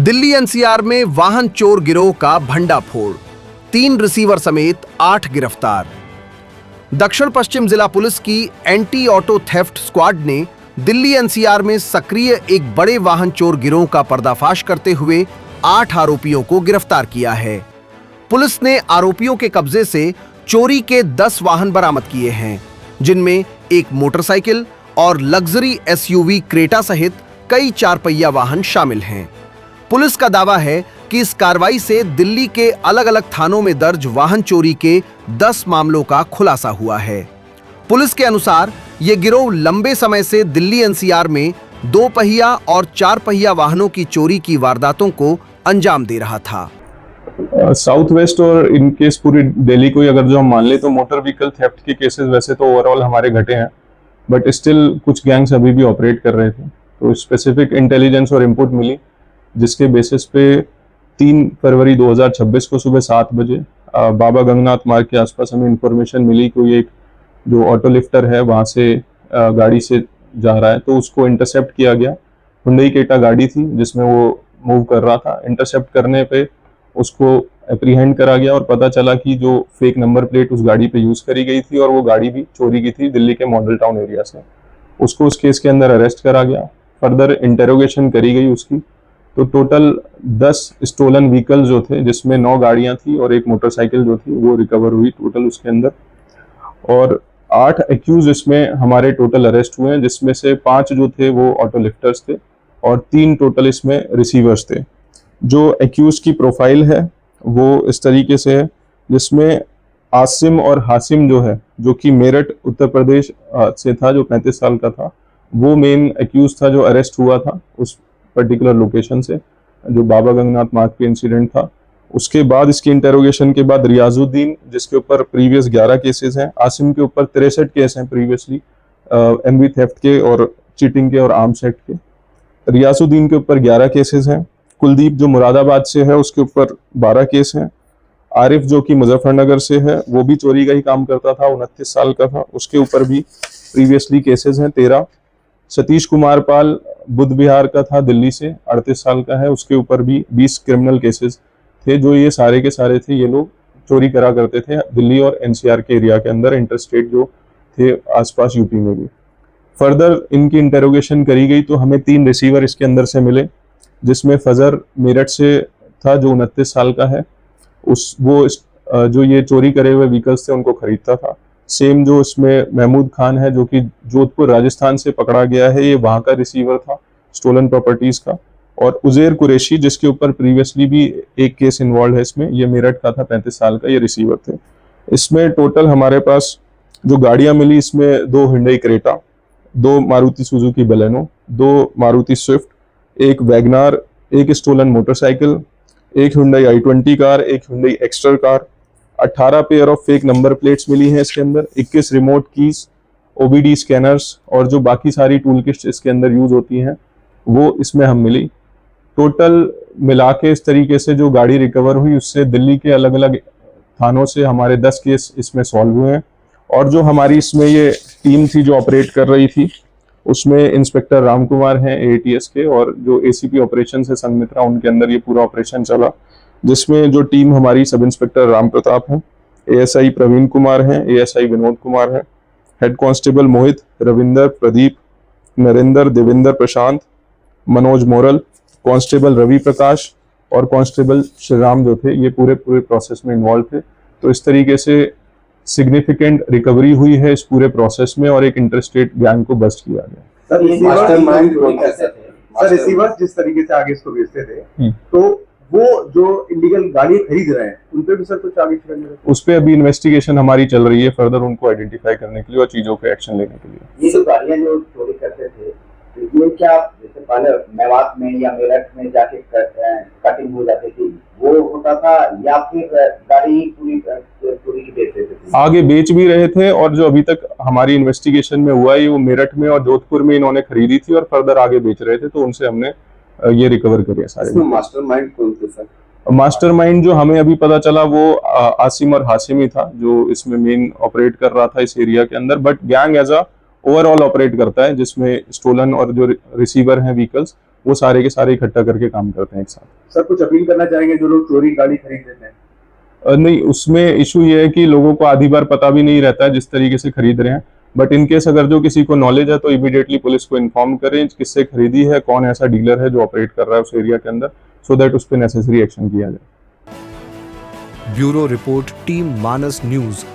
Delhi NCR में वाहन चोर गिरोह का भंडाफोड़, 3 रिसीवर समेत 8 गिरफ्तार। दक्षिण पश्चिम जिला पुलिस की एंटी ऑटो थेफ्ट स्क्वाड ने दिल्ली एनसीआर में सक्रिय एक बड़े वाहन चोर गिरोह का पर्दाफाश करते हुए 8 आरोपियों को गिरफ्तार किया है। पुलिस ने आरोपियों के कब्जे से चोरी के 10 वाहन बरामद किए हैं, जिनमें एक मोटरसाइकिल और लग्जरी एसयूवी क्रेटा सहित कई 4 पहिया वाहन शामिल हैं। पुलिस का दावा है कि इस कार्रवाई से दिल्ली के अलग अलग थानों में दर्ज वाहन चोरी के 10 मामलों का खुलासा हुआ है। पुलिस के अनुसार यह गिरोह लंबे समय से दिल्ली एनसीआर में 2 पहिया और 4 पहिया वाहनों की चोरी की वारदातों को अंजाम दे रहा था। साउथ वेस्ट और इन केस पूरी दिल्ली को अगर जो हम मान ले तो मोटर व्हीकल थेफ्ट के केसेस वैसे तो ओवरऑल हमारे घटे हैं, बट स्टिल कुछ गैंग्स अभी भी ऑपरेट कर रहे थे। तो स्पेसिफिक इंटेलिजेंस और इनपुट मिली, जिसके बेसिस पे 3 फरवरी 2026 को सुबह 7 बजे बाबा गंगनाथ मार्ग के आसपास हमें इंफॉर्मेशन मिली कि एक जो ऑटो लिफ्टर है वहाँ से गाड़ी से जा रहा है, तो उसको इंटरसेप्ट किया गया। हुंडई क्रेटा गाड़ी थी जिसमें वो मूव कर रहा था। इंटरसेप्ट करने पे उसको एप्रीहेंड करा गया और पता चला कि जो फेक नंबर प्लेट उस गाड़ी पे यूज करी गई थी और वो गाड़ी भी चोरी की थी दिल्ली के मॉडल टाउन एरिया से। उसको उस केस के अंदर अरेस्ट करा गया, फर्दर इंटेरोगेशन करी गई उसकी। तो टोटल 10 स्टोलन व्हीकल जो थे, जिसमें 9 गाड़ियां थी और एक मोटरसाइकिल जो थी, वो रिकवर हुई टोटल उसके अंदर। और 8 एक्यूज इसमें हमारे टोटल अरेस्ट हुए हैं, जिसमें से 5 जो थे वो ऑटो लिफ्टर्स थे और 3 टोटल इसमें रिसीवर्स थे। जो एक्यूज की प्रोफाइल है वो इस तरीके से है, जिसमें आसिम और हासिम जो है, जो कि मेरठ उत्तर प्रदेश से था, जो 35 साल का था, वो मेन एक्यूज था जो अरेस्ट हुआ था उस पर्टिकुलर लोकेशन से, जो बाबा गंगनाथ मार्ग पे इंसिडेंट था। उसके बाद इसकी इंटेरोगेशन के बाद रियाजुद्दीन, जिसके ऊपर प्रीवियस 11 केसेस हैं, आसिम के ऊपर 63 केस हैं प्रीवियसली एमवी थेफ्ट के और चीटिंग के और आर्म्स एक्ट के। रियाजुद्दीन के ऊपर 11 केसेस हैं। कुलदीप जो मुरादाबाद से है उसके ऊपर 12 केस हैं। आरिफ जो कि मुजफ्फरनगर से है, वो भी चोरी का ही काम करता था, 29 साल का था, उसके ऊपर भी प्रीवियसली केसेस हैं 13। सतीश कुमार पाल बुद्ध विहार का था, दिल्ली से, 38 साल का है, उसके ऊपर भी 20 क्रिमिनल केसेस थे। जो ये सारे के सारे थे, ये लोग चोरी करा करते थे दिल्ली और एनसीआर के एरिया के अंदर, इंटरस्टेट जो थे आसपास यूपी में भी। फर्दर इनकी इंटेरोगेशन करी गई तो हमें 3 रिसीवर इसके अंदर से मिले, जिसमें फजर मेरठ से था जो 29 साल का है, वो जो ये चोरी करे हुए व्हीकल्स थे उनको खरीदता था। सेम जो इसमें महमूद खान है, जो कि जोधपुर राजस्थान से पकड़ा गया है, ये वहाँ का रिसीवर था स्टोलन प्रॉपर्टीज का। और उजैर कुरैशी, जिसके ऊपर प्रीवियसली भी एक केस इन्वॉल्व है इसमें, ये मेरठ का था, 35 साल का, ये रिसीवर थे। इसमें टोटल हमारे पास जो गाड़ियां मिली, इसमें 2 Hyundai Creta, 2 Maruti Suzuki Baleno, 2 Maruti Swift, एक वैगनार, एक स्टोलन मोटरसाइकिल, एक हुंडई i20 कार, एक Hyundai Exter car, 18 pair of fake number plates मिली हैं इसके अंदर, 21 रिमोट कीज, ओबीडी स्कैनर्स और जो बाकी सारी टूल किट्स इसके अंदर यूज होती हैं वो इसमें हम मिली। टोटल मिला के इस तरीके से जो गाड़ी रिकवर हुई, उससे दिल्ली के अलग अलग थानों से हमारे 10 केस इसमें सॉल्व हुए हैं। और जो हमारी इसमें ये टीम थी जो ऑपरेट कर रही थी, उसमें इंस्पेक्टर राम कुमार हैं एटीएस के, और जो एसीपी ऑपरेशन है संगमित्रा, उनके अंदर ये पूरा ऑपरेशन चला, जिसमें जो टीम हमारी सब इंस्पेक्टर राम प्रताप हैं, एएसआई प्रवीण कुमार हैं, एएसआई विनोद कुमार हैं, हेड कांस्टेबल मोहित, रविंदर, प्रदीप, नरेंद्र, देवेंद्र, प्रशांत, मनोज मोरल, कांस्टेबल रवि प्रकाश और कांस्टेबल श्रीराम जो थे, ये पूरे प्रोसेस में इन्वॉल्व थे। तो इस तरीके से सिग्निफिकेंट रिकवरी हुई है इस पूरे प्रोसेस में और एक इंटरस्टेट गैंग को बस्ट किया गया। सर, रिसीवर जिस तरीके से आगे इसको बेचते थे, तो वो जो इलीगल गाड़ी खरीद रहे हैं उन पे भी सर कुछ आगे चल रहा है? उस पे अभी इन्वेस्टिगेशन हमारी चल रही है फर्दर, उनको आइडेंटिफाई करने के लिए और चीजों पे एक्शन लेने के लिए। ये जो गाड़ियां जो चोरी करते थे, ये क्या जैसे पहले मेवात में या मेरठ में जाके कटिंग हो जाती थी, वो होता था, या फिर गाड़ी पूरी चोरी की बेच देते थे? आगे बेच भी रहे थे, और जो अभी तक हमारी इन्वेस्टिगेशन में हुआ है वो मेरठ में और जोधपुर में इन्होंने खरीदी थी और फर्दर आगे बेच रहे थे, तो उनसे हमने ये रिकवर करे सारे। मास्टरमाइंड कौन थे सर? मास्टरमाइंड जो हमें अभी पता चला वो आसिम और हासिम ही था, जो इसमें मेन ऑपरेट कर रहा था इस एरिया के अंदर, but gang as a overall operate करता है, जिसमें स्टोलन और जो रिसीवर हैं व्हीकल्स वो सारे के सारे इकट्ठा करके काम करते हैं एक साथ। सर कुछ अपील करना चाहेंगे जो लोग चोरी गाड़ी खरीद लेते हैं? नहीं, उसमें इशू ये है कि लोगों को आधी बार पता भी नहीं रहता है जिस तरीके से खरीद रहे हैं, बट इन केस अगर जो किसी को नॉलेज है तो इमीडिएटली पुलिस को इन्फॉर्म करें किससे खरीदी है, कौन ऐसा डीलर है जो ऑपरेट कर रहा है उस एरिया के अंदर, सो दैट उस पर नेसेसरी एक्शन किया जाए। ब्यूरो रिपोर्ट, टीम मानस न्यूज।